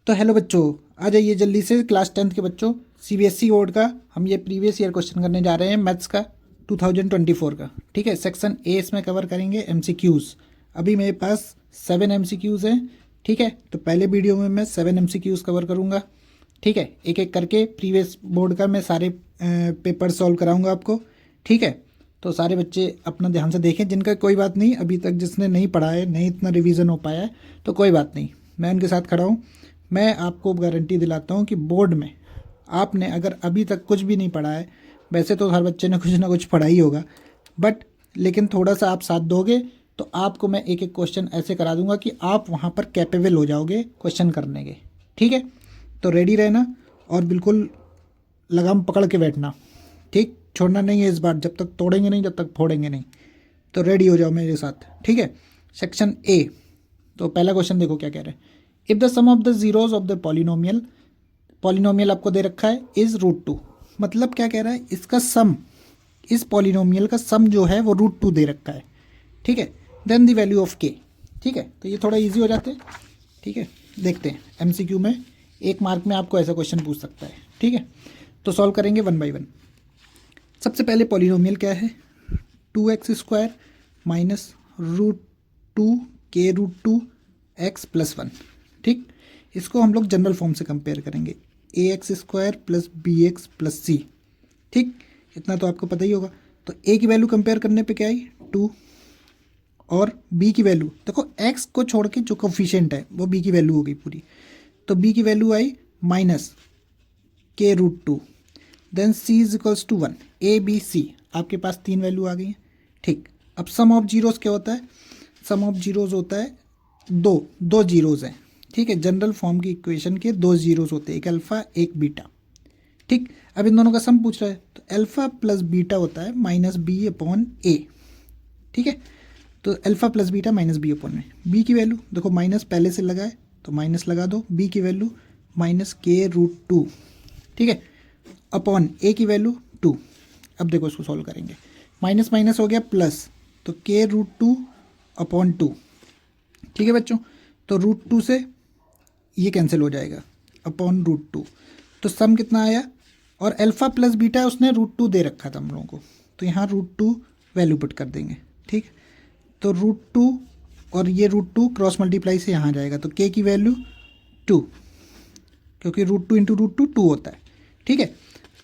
तो हेलो बच्चों, आ जाइए जल्दी से क्लास 10th के बच्चों। सीबीएसई बोर्ड का हम ये प्रीवियस ईयर क्वेश्चन करने जा रहे हैं मैथ्स का 2024 का। ठीक है, सेक्शन ए इसमें कवर करेंगे एमसीक्यूज़। अभी मेरे पास 7 एमसीक्यूज़ हैं। ठीक है, तो पहले वीडियो में मैं 7 एमसीक्यूज़ कवर करूँगा। ठीक है, एक एक करके प्रीवियस बोर्ड का मैं सारे पेपर सॉल्व कराऊँगा आपको। ठीक है, तो सारे बच्चे अपना ध्यान से देखें। जिनका कोई बात नहीं, अभी तक जिसने नहीं पढ़ा है, नहीं इतना रिवीजन हो पाया है, तो कोई बात नहीं, मैं उनके साथ खड़ा हूँ। मैं आपको गारंटी दिलाता हूँ कि बोर्ड में आपने अगर अभी तक कुछ भी नहीं पढ़ा है, वैसे तो हर बच्चे ने कुछ ना कुछ पढ़ा ही होगा, बट लेकिन थोड़ा सा आप साथ दोगे तो आपको मैं एक एक क्वेश्चन ऐसे करा दूंगा कि आप वहाँ पर कैपेबल हो जाओगे क्वेश्चन करने के। ठीक है, तो रेडी रहना और बिल्कुल लगाम पकड़ के बैठना। ठीक, छोड़ना नहीं है इस बार, जब तक तोड़ेंगे नहीं, जब तक फोड़ेंगे नहीं। तो रेडी हो जाओ मेरे साथ। ठीक है, सेक्शन ए। तो पहला क्वेश्चन देखो क्या कह रहे हैं। If the sum of the zeros of the polynomial, polynomial आपको दे रखा है इज़ √2। मतलब क्या कह रहा है, इसका सम, इस पॉलिनोमियल का सम जो है वो √2 दे रखा है। ठीक है, देन द वैल्यू ऑफ के। ठीक है, तो ये थोड़ा इजी हो जाते हैं। ठीक है, देखते हैं एमसीक्यू में 1 मार्क में आपको ऐसा क्वेश्चन पूछ सकता है। ठीक है, तो सॉल्व करेंगे 1 बाई 1। सबसे पहले पॉलिनोमियल क्या है, 2x² माइनस √2 के √2 x + 1। ठीक, इसको हम लोग जनरल फॉर्म से कंपेयर करेंगे, ax² + bx + c। ठीक, इतना तो आपको पता ही होगा। तो a की वैल्यू कंपेयर करने पे क्या आई, 2, और b की वैल्यू देखो, x को छोड़ के जो कोफिशिएंट है वो b की वैल्यू हो गई पूरी। तो b की वैल्यू आई माइनस के √2, then c = 1। a b c आपके पास 3 वैल्यू आ गई हैं। ठीक, अब सम ऑफ जीरोस क्या होता है, सम ऑफ जीरोस होता है दो जीरोस हैं। ठीक है, जनरल फॉर्म की इक्वेशन के 2 जीरोस होते हैं, एक अल्फ़ा एक बीटा। ठीक, अब इन दोनों का सम पूछ रहा है, तो अल्फ़ा प्लस बीटा होता है -b/a। ठीक है, तो alpha plus beta -b/a। b की वैल्यू देखो, माइनस पहले से लगा है तो माइनस लगा दो, b की वैल्यू -k√2। ठीक है, अपॉन a की वैल्यू 2। अब देखो इसको सॉल्व करेंगे, माइनस माइनस हो गया प्लस, तो k√2/2। ठीक है बच्चों, तो √2 से ये कैंसिल हो जाएगा, अपॉन √2। तो सम कितना आया, और अल्फ़ा प्लस बीटा उसने √2 दे रखा था हम लोगों को, तो यहाँ √2 वैल्यू पुट कर देंगे। ठीक, तो √2 और ये √2 क्रॉस मल्टीप्लाई से यहाँ जाएगा, तो k की वैल्यू 2, क्योंकि √2 × √2 2 होता है। ठीक है,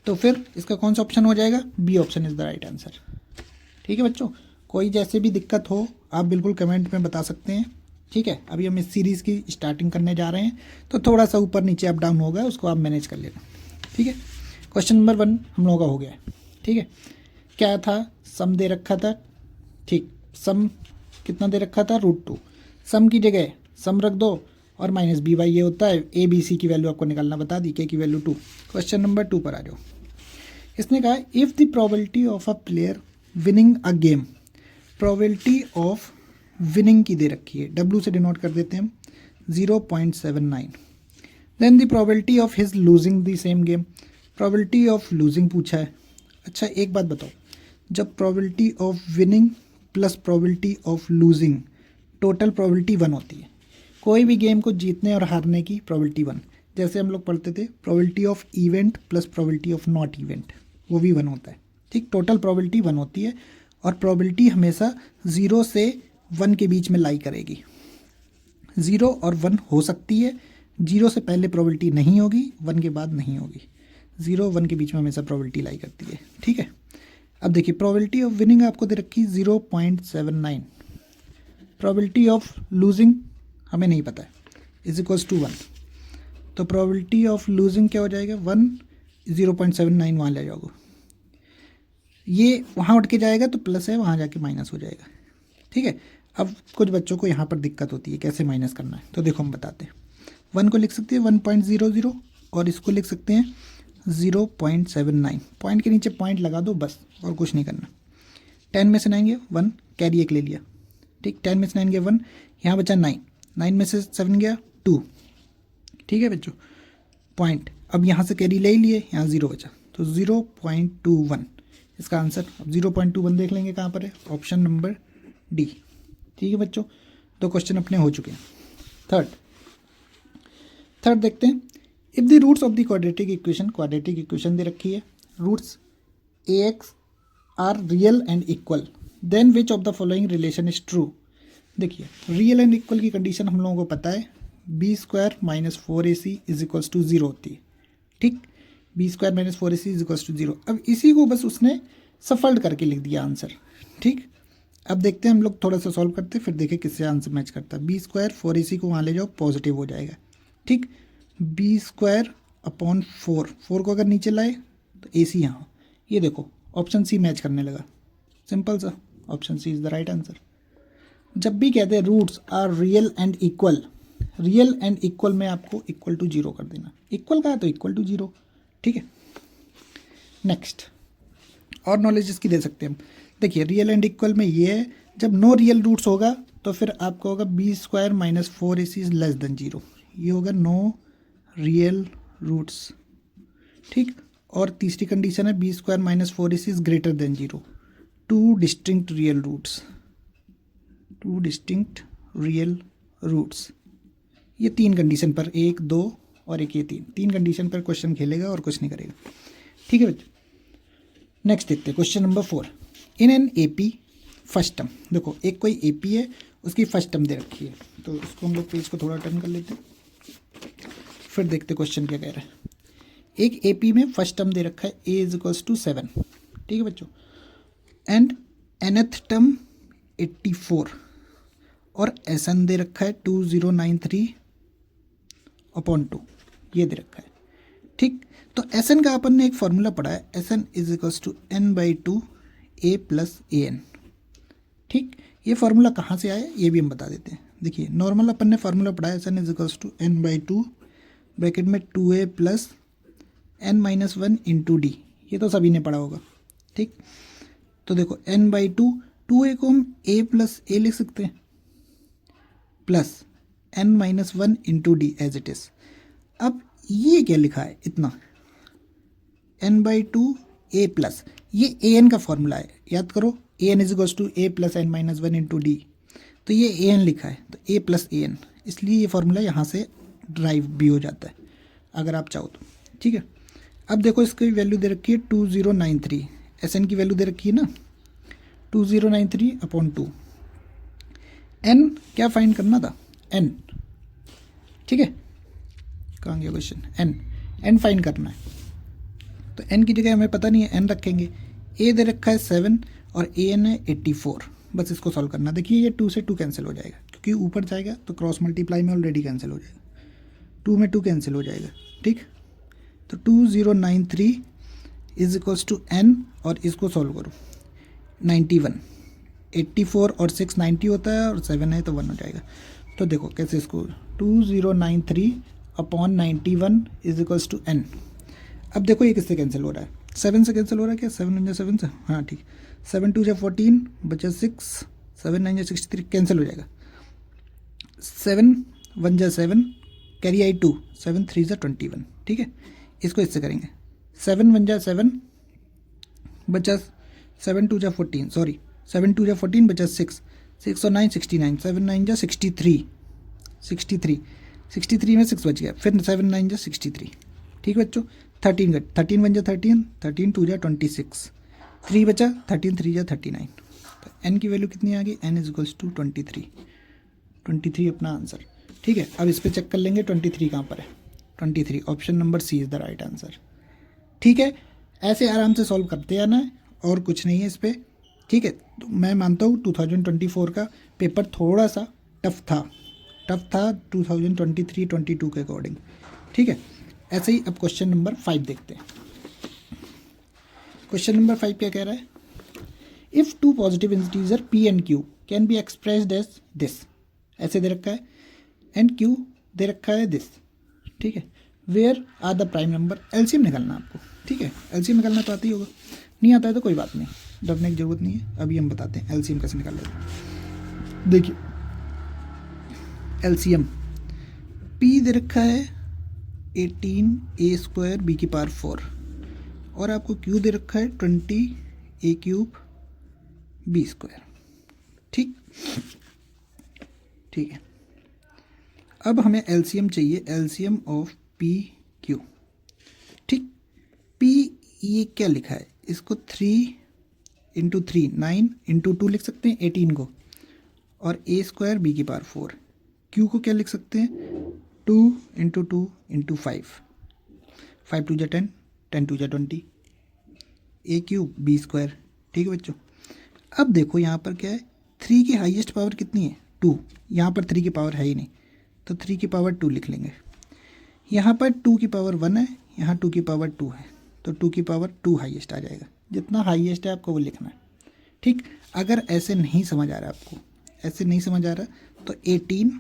तो फिर इसका कौन सा ऑप्शन हो जाएगा, B option is the right answer. ठीक है बच्चों, कोई जैसे भी दिक्कत हो आप बिल्कुल कमेंट में बता सकते हैं। ठीक है, अभी हम इस सीरीज़ की स्टार्टिंग करने जा रहे हैं, तो थोड़ा सा ऊपर नीचे अप डाउन होगा, उसको आप मैनेज कर लेना। ठीक है, क्वेश्चन नंबर 1 हम लोगों का हो गया है। ठीक है, क्या था, सम दे रखा था। ठीक, सम कितना दे रखा था, √2। सम की जगह सम रख दो और -b/, ये होता है a b c की वैल्यू आपको निकालना बता दी, k की वैल्यू 2। क्वेश्चन नंबर 2 पर आ जाओ। इसने कहा if the probability of a player winning a game, probability of winning की दे रखी है, W से डिनोट कर देते हैं हम, 0.79। Then the probability of his losing the same game, probability of losing पूछा है। अच्छा एक बात बताओ, जब probability of winning plus probability of losing, total probability 1 होती है। कोई भी गेम को जीतने और हारने की प्रोबेबिलिटी 1, जैसे हम लोग पढ़ते थे probability of event plus probability of not event, वो भी 1 होता है। ठीक, टोटल प्रोबेबिलिटी 1 होती है, और प्रोबेबिलिटी हमेशा 0 से 1 के बीच में लाई करेगी। 0 और 1 हो सकती है, 0 से पहले प्रोबेबिलिटी नहीं होगी, 1 के बाद नहीं होगी। 0 1 के बीच में हमेशा प्रोबेबिलिटी लाई करती है। ठीक है, अब देखिए प्रोबेबिलिटी ऑफ विनिंग आपको दे रखी 0.79, प्रोबेबिलिटी ऑफ लूजिंग हमें नहीं पता है, =1। तो प्रोबेबिलिटी ऑफ लूजिंग क्या हो जाएगा, 1, 0.79 वहाँ ले जाओगे, ये वहाँ उठ के जाएगा तो प्लस है, वहाँ जाके माइनस हो जाएगा। ठीक है, अब कुछ बच्चों को यहाँ पर दिक्कत होती है कैसे माइनस करना है, तो देखो हम बताते हैं। 1 को लिख सकते हैं 1.00, और इसको लिख सकते हैं 0.79। पॉइंट के नीचे पॉइंट लगा दो बस, और कुछ नहीं करना। 10 में से 9 गया 1, कैरी 1 ले लिया। ठीक, 10 में से 9 गया 1, यहाँ बचा 9, 9 में से 7 गया 2। ठीक है बच्चों, पॉइंट, अब यहाँ से कैरी ले ही लिए, यहाँ 0 बचा, तो 0.21 इसका आंसर। अब 0.21 देख लेंगे कहाँ पर है, ऑप्शन नंबर डी। ठीक है बच्चों, 2 क्वेश्चन अपने हो चुके हैं। थर्ड, थर्ड देखते हैं, if the roots of the quadratic equation दे रखी है, roots a x are real and equal, then which of the following relation is true. देखिए रियल एंड इक्वल की कंडीशन हम लोगों को पता है, B square minus 4ac is equals to 0 होती है, ठीक, B square minus 4ac is equals to 0। अब इसी को बस उसने सफल्ड करके लिख दिया आंसर, ठीक। अब देखते हैं हम लोग थोड़ा सा सॉल्व करते हैं, फिर देखें किससे आंसर मैच करता है। बी स्क्वायर 4ac को वहाँ ले जाओ, पॉजिटिव हो जाएगा, ठीक, बी स्क्वायर अपॉन 4 को अगर नीचे लाए तो ac यहाँ, ये देखो ऑप्शन सी मैच करने लगा, सिंपल सा, option C is the right answer. जब भी कहते हैं roots are real and equal में आपको इक्वल टू 0 कर देना, इक्वल का है तो इक्वल टू 0, ठीक है। नेक्स्ट और नॉलेज इसकी दे सकते हैं हम, देखिए रियल एंड इक्वल में ये है, जब नो रियल रूट्स होगा तो फिर आपको होगा B square minus 4ac is less than 0, ये होगा नो रियल रूट्स, ठीक। और तीसरी कंडीशन है B square minus 4ac is greater than 0, two distinct real roots. ये 3 कंडीशन पर, 1 2 और एक ये 3 कंडीशन पर क्वेश्चन खेलेगा और कुछ नहीं करेगा, ठीक है बच्चों। नेक्स्ट देखते हैं question number 4, in an AP first term. देखो एक कोई एपी है, उसकी फर्स्ट टर्म दे रखी है, तो उसको हम लोग पेज को थोड़ा टर्न कर लेते हैं, फिर देखते क्वेश्चन क्या कह रहा है। एक एपी में फर्स्ट टर्म दे रखा है a इज इक्वल्स टू 7, ठीक है बच्चों, एंड nth टर्म 84 और SN दे रखा है 2093 अपॉन 2, ये दे रखा है, ठीक। तो SN का अपन ने एक फॉर्मूला पढ़ा है, SN is equals to n/2 a plus an, ठीक। ये फार्मूला कहाँ से आया ये भी हम बता देते हैं। देखिए नॉर्मल अपन ने फार्मूला पढ़ा है, SN is equals to n/2 bracket में 2a plus n-1 into D, ये तो सभी ने पढ़ा होगा, ठीक। तो देखो n/2, 2a को हम a प्लस a लिख सकते हैं, plus n-1 into D as it is. अब ये क्या लिखा है इतना, n/2 a प्लस, ये an का फॉर्मूला है, याद करो an is equals to a plus n-1 into D, तो ये an लिखा है तो a प्लस an, इसलिए ये फार्मूला यहाँ से ड्राइव भी हो जाता है अगर आप चाहो तो, ठीक है। अब देखो इसकी वैल्यू दे रखी है 2093, SN की वैल्यू दे रखी है ना 2093 अपॉन 2, n क्या फाइंड करना था, n, ठीक है, कहाँ गया क्वेश्चन, n फाइंड करना है, तो n की जगह हमें पता नहीं है, n रखेंगे, a दे रखा है 7 और an है 84, बस इसको सॉल्व करना। देखिए ये 2 से 2 कैंसिल हो जाएगा, क्योंकि ऊपर जाएगा तो क्रॉस मल्टीप्लाई में ऑलरेडी कैंसिल हो जाएगा, 2 में 2 कैंसिल हो जाएगा, ठीक। तो 2093 इज इक्वल्स टू n और इसको सॉल्व करो 91, 84 और 6 90 होता है और 7 है तो 1 हो जाएगा। तो देखो कैसे इसको 2093 upon 91 is equals to n। अब देखो ये किससे कैंसिल हो रहा है, 7 से कैंसिल हो रहा है क्या, 7 1 7 से, हाँ ठीक, 7 2 14 बचा 6, 7 9 63 कैंसिल हो जाएगा, 7 1 7 कैरी आई 2, 7 3 21, ठीक है। इसको इससे करेंगे, 7 1 7 बचा 7 2 14, सॉरी 7 2 14 बचा 6 6 और 9 69, 7 9 63 में 6 बच गया, फिर 7 9 63, ठीक है बच्चों। 13 1 13, 13 2 26, 3 बचा, 13 3 39, तो n की वैल्यू कितनी आ गई, n इज इक्वल्स टू 23 अपना आंसर, ठीक है। अब इस पर चेक कर लेंगे 23 कहाँ पर है, 23 option number C is the right answer, ठीक है। ऐसे आराम से सॉल्व करते आना है और कुछ नहीं है इस पर, ठीक है। तो मैं मानता हूँ 2024 का पेपर थोड़ा सा टफ था 2023-22 के अकॉर्डिंग, ठीक है। ऐसे ही अब क्वेश्चन नंबर 5 देखते हैं। क्वेश्चन नंबर 5 क्या कह रहा है, if 2 positive integer p and q can be expressed as this, ऐसे दे रखा है, एंड q दे रखा है दिस, ठीक है। Where are the prime number, LCM निकालना आपको, ठीक है। एलसीएम निकालना तो आता ही होगा, नहीं आता है तो कोई बात नहीं, डरने की जरूरत नहीं है। अभी हम बताते हैं एलसीएम कैसे निकाल लेते हैं। देखिए एलसीएम p दे रखा है 18a² b⁴ और आपको q दे रखा है 20a³ b², ठीक है। अब हमें एलसीएम चाहिए, एलसीएम ऑफ पी क्यू। ठीक, पी ये क्या लिखा है, इसको 3 × 3 9 × 2 लिख सकते हैं 18 को, और a स्क्वायर बी की पावर 4। क्यू को क्या लिख सकते हैं, 2 × 2 × 5, 5 2 10, 10 2 20, ए क्यूब बी स्क्वायर। ठीक है बच्चों, अब देखो यहाँ पर क्या है, 3 की हाईएस्ट पावर कितनी है, 2। यहाँ पर 3 की पावर है ही नहीं, तो 3 की पावर 2 लिख लेंगे। यहाँ पर 2 की पावर 1 है, यहाँ 2 की पावर 2 है, तो 2 की पावर 2 हाईएस्ट आ जाएगा। जितना हाईएस्ट है आपको वो लिखना है। ठीक, अगर ऐसे नहीं समझ आ रहा आपको, ऐसे नहीं समझ आ रहा, तो 18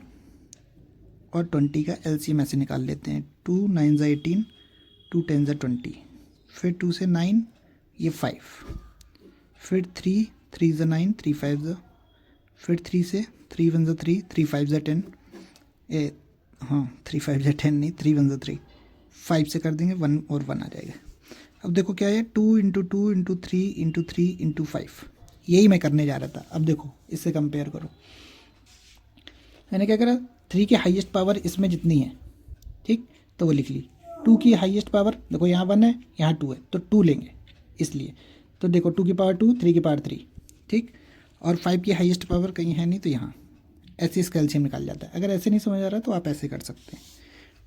और 20 का एलसीएम ऐसे निकाल लेते हैं। 2 9 × 18, 2 10 × 20, फिर 2 से 9 ये 5, फिर 3 3 × 9, 3 5 ज़ा, फिर 3 से 3 1 ज़ा 3, 3 5 ज़ा 10, 3 5 ज़ा 10 नहीं, 3 1 ज़ा 3, 5 से कर देंगे 1 और 1 आ जाएगा। अब देखो क्या है, 2 × 2 × 3 × 3 × 5, यही मैं करने जा रहा था। अब देखो इससे कंपेयर करो, मैंने क्या करा, 3 की हाईएस्ट पावर इसमें जितनी है, ठीक, तो वो लिख ली। 2 की हाईएस्ट पावर देखो, यहाँ 1 है, यहाँ 2 है, तो 2 लेंगे इसलिए। तो देखो 2 की पावर 2, 3 की पावर 3, ठीक, और 5 की हाईएस्ट पावर कहीं है नहीं, तो यहाँ ऐसे इसका एलसीएम निकाल जाता है। अगर ऐसे नहीं समझ आ रहा तो आप ऐसे कर सकते हैं।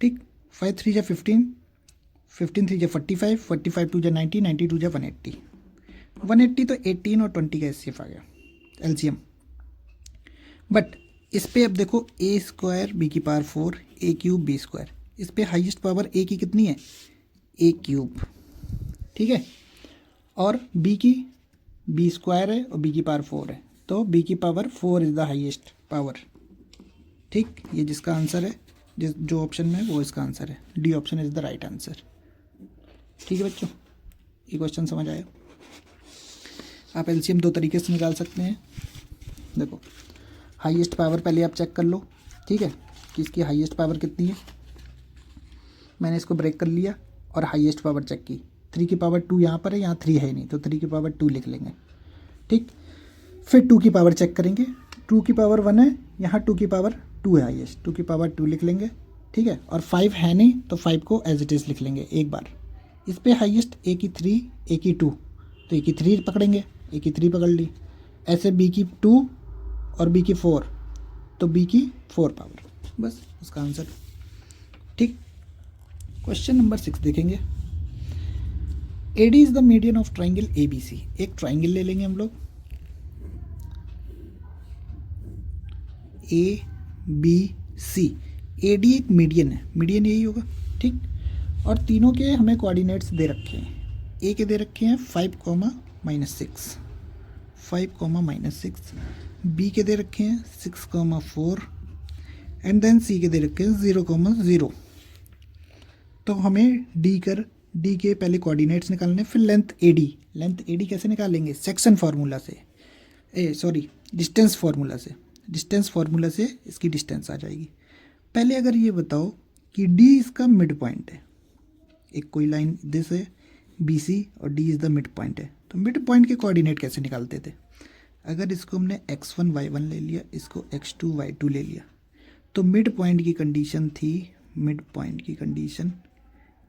ठीक, 5 3 × 15, 15 3 × 45, 45 2 × 90, 90 2 × 180, 180, तो 18 और 20 का एचसीएफ आ गया एलसीएम। बट इस पे अब देखो, ए स्क्वायर बी की पावर 4, ए क्यूब बी स्क्वायर, इस पे हाईएस्ट पावर ए की कितनी है, ए क्यूब, ठीक है, और बी की बी स्क्वायर है और बी की पावर 4 है, तो बी की power 4 is the highest power. ठीक, ये जिसका आंसर है, जो ऑप्शन में है वो इसका आंसर है, D option is the right answer. ठीक है बच्चों, ये क्वेश्चन समझ आया। आप एलसीएम 2 तरीके से निकाल सकते हैं। देखो, हाईएस्ट पावर पहले आप चेक कर लो, ठीक है, कि इसकी हाईएस्ट पावर कितनी है। मैंने इसको ब्रेक कर लिया और हाईएस्ट पावर चेक की। 3 की पावर 2 यहाँ पर है, यहाँ 3 है नहीं, तो 3 की पावर 2 लिख लेंगे। ठीक, फिर 2 की पावर चेक करेंगे, 2 की पावर 1 है, यहाँ 2 की पावर 2 है हाईएस्ट, 2 की पावर 2 लिख लेंगे। ठीक है, और 5 है नहीं, तो 5 को एज इट इज़ लिख लेंगे एक बार। इस पर हाईएस्ट ए की 3, ए की 2, तो ए की 3 पकड़ेंगे, ए की 3 पकड़ ली। ऐसे बी की 2 और बी की 4, तो बी की 4 पावर, बस उसका आंसर। ठीक, क्वेश्चन नंबर 6 देखेंगे। AD is the median of triangle ABC। एक ट्राइंगल ले लेंगे हम लोग, ABC। AD एक मीडियन है, मीडियन यही होगा। ठीक, और तीनों के हमें कोऑर्डिनेट्स दे रखे हैं। ए के दे रखे हैं 5, -6, 5, -6, बी के दे रखे हैं 6, 4, एंड देन सी के दे रखे हैं 0, 0। तो हमें डी के पहले कोऑर्डिनेट्स निकालने, फिर लेंथ AD कैसे निकालेंगे, सेक्शन फार्मूला से, डिस्टेंस फार्मूला से इसकी डिस्टेंस आ जाएगी। पहले अगर ये बताओ कि D इसका मिड पॉइंट है, एक कोई लाइन दिस है BC और D is the mid point है, तो मिड पॉइंट के कोऑर्डिनेट कैसे निकालते थे। अगर इसको हमने x1 y1 ले लिया, इसको x2 y2 ले लिया, तो मिड पॉइंट की कंडीशन थी,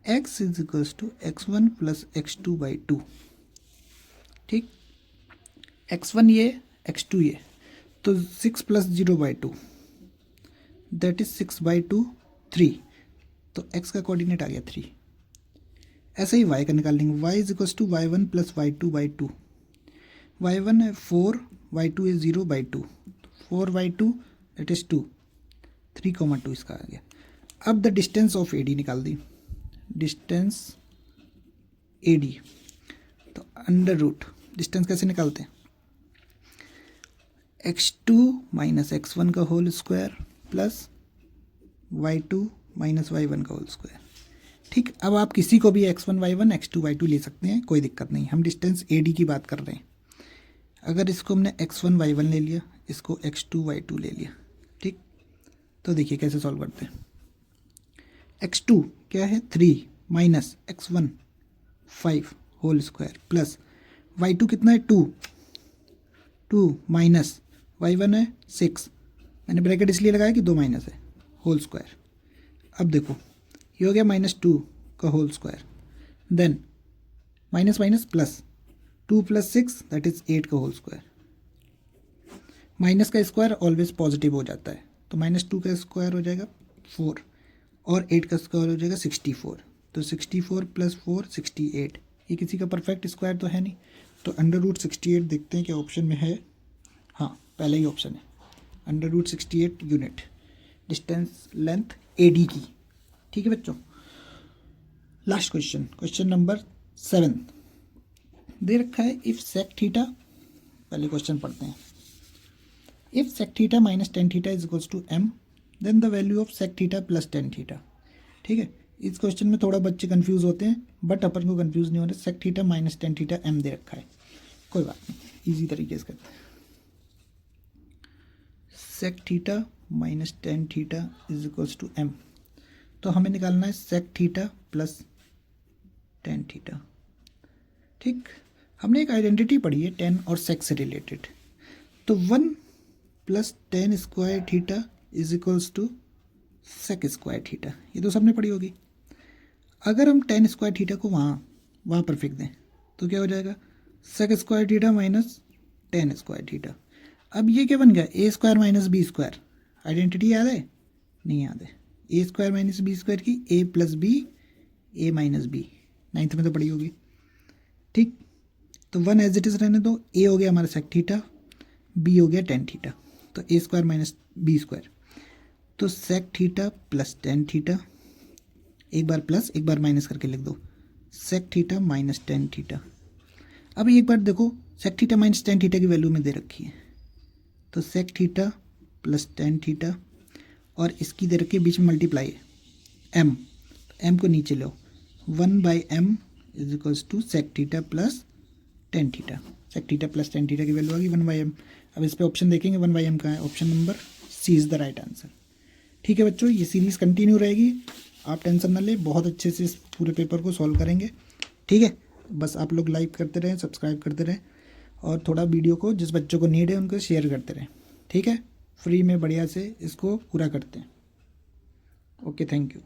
x is equals to x1 + x2/2। ठीक, x1 ये, x2 ये, तो 6 + 0/2 दैट इज 6/2, 3, तो x का कोऑर्डिनेट आ गया 3। ऐसे ही y का निकाल लेंगे, y is equals to y1 + y2/2। y1 है 4, y2 है 0/2, 4/2 दैट इज 2, 3, 2 इसका आ गया। अब द डिस्टेंस ऑफ AD निकाल दी, डिस्टेंस AD, तो अंडर रूट डिस्टेंस कैसे निकालते हैं, x2 - x1 का whole square plus y2 - y1 का होल स्क्वायर। ठीक, अब आप किसी को भी x1 y1 x2 y2 ले सकते हैं, कोई दिक्कत नहीं, हम डिस्टेंस AD की बात कर रहे हैं। अगर इसको हमने x1 y1 ले लिया, इसको x2 y2 ले लिया, ठीक, तो देखिए कैसे सॉल्व करते हैं। x2 क्या है 3 minus x1 5 whole square plus y2 कितना है 2 माइनस y1 है 6, मैंने ब्रैकेट इसलिए लगाया कि 2 माइनस है, होल स्क्वायर। अब देखो ये हो गया -2 का whole square, then minus minus plus 2 + 6 that is 8 का होल स्क्वायर। माइनस का स्क्वायर ऑलवेज पॉजिटिव हो जाता है, तो -2 का स्क्वायर हो जाएगा 4 और 8 का स्क्वायर हो जाएगा 64। तो 64 + 4 68। ये किसी का परफेक्ट स्क्वायर तो है नहीं, तो √68 देखते हैं क्या ऑप्शन में है। हाँ, पहले ही ऑप्शन है √68 यूनिट डिस्टेंस लेंथ AD की। ठीक है बच्चों, लास्ट क्वेश्चन, क्वेश्चन नंबर 7 दे रखा है इफ सेक थीटा। पहले क्वेश्चन पढ़ते हैं। If sec theta - tan theta is equals to m, then the value of sec theta + tan theta. ठीक है, इस क्वेश्चन में थोड़ा बच्चे कंफ्यूज होते हैं, बट अपन को कंफ्यूज नहीं हो रहा। Sec theta - tan theta m दे रखा है, कोई बात नहीं, इजी तरीके से करते हैं। Sec theta - tan theta is equals to m, तो हमें निकालना है सेक थीटा + tan थीटा। ठीक, हमने एक आइडेंटिटी पढ़ी है tan और सेक से रिलेटेड, तो 1 + tan square theta is equals to sec square theta. ये तो सबने पढ़ी होगी। अगर हम tan स्क्वायर थीटा को वहाँ पर फेंक दें तो क्या हो जाएगा, sec square theta minus tan square theta. अब ये क्या बन गया, a² - b²। आइडेंटिटी याद है? नहीं याद है। a² - b² की a + b a - b, 9th में तो पढ़ी होगी। ठीक, तो 1 एज इट इज़ रहने दो। a हो गया हमारा सेक थीटा, b हो गया tan थीटा, तो a² - b²। तो सेक थीटा + tan थीटा, एक बार प्लस एक बार माइनस करके लिख दो, सेक थीटा - tan थीटा। अब एक बार देखो, सेक थीटा - tan थीटा की वैल्यू में दे रखी है, तो सेक थीटा + tan थीटा और इसकी दे रखी है बीच में मल्टीप्लाई है m, तो m को नीचे लो, 1/m is equals to sec theta + tan theta. Sec theta + tan theta की वैल्यू आ गई 1/m। अब इस पे ऑप्शन देखेंगे 1/m का है, option number C is the right answer. ठीक है बच्चों, ये सीरीज़ कंटिन्यू रहेगी, आप टेंशन ना लें, बहुत अच्छे से इस पूरे पेपर को सॉल्व करेंगे। ठीक है, बस आप लोग लाइक करते रहें, सब्सक्राइब करते रहें, और थोड़ा वीडियो को जिस बच्चों को नीड है उनको शेयर करते रहें। ठीक है, फ्री में बढ़िया से इसको पूरा करते हैं। Okay, thank you.